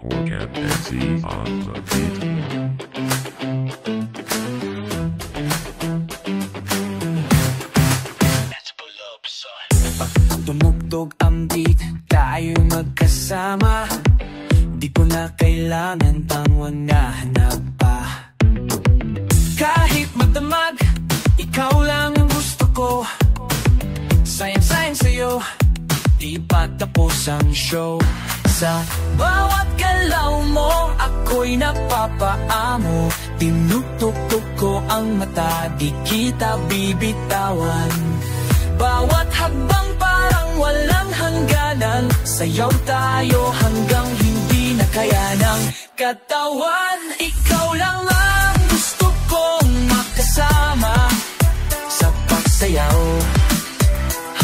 Camp NC on the beat. Tumugtog ang beat, tayo magkasama. Di ko na kailangan pang hanap pa. Kahit magdamag, ikaw lang ang gusto ko. Sayang-sayang sa'yo, di pa tapos ang show. Sa bawat galaw mo, ako'y napapaamo. Tinutugtog ko ang mata, di kita bibitawan. Bawat hakbang parang walang hangganan. Sayaw tayo hanggang hindi na kaya ng katawan. Ikaw lang ang gusto kong makasama sa pagsayaw,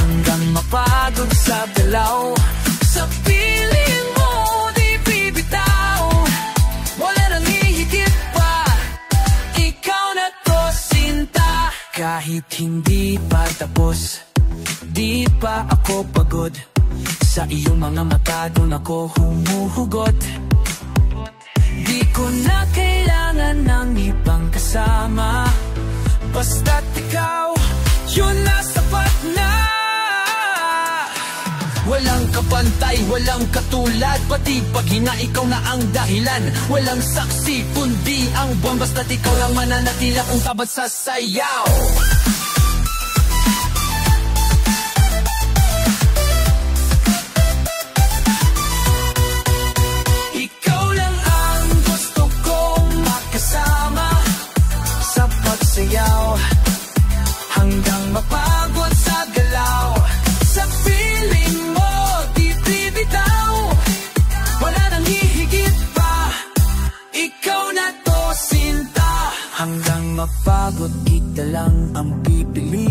hanggang mapagod sa galaw. Sa piling mo di bibitaw, wala nang hihigit pa. Ikaw na to, sinta. Kahit hindi pa tapos, di pa ako pagod. Sa iyong mga mata doon ako humuhugot. Di ko na kailangan ng ibang kasama. Basta't ikaw, yun na sapat na. Walang kapantay, walang katulad. Pati pag hina, ikaw na ang dahilan. Walang saksi, kundi ang buwan. Basta't ikaw lang mananatili kung tabat sa sayaw. Ikaw lang ang gusto kong makasama sa pagsayaw, hanggang mapagod sa galaw. Sa piling mo di bibitaw, wala nang hihigit pa. Ikaw na to, sinta. Hanggang mapagod, kita lang ang pipili.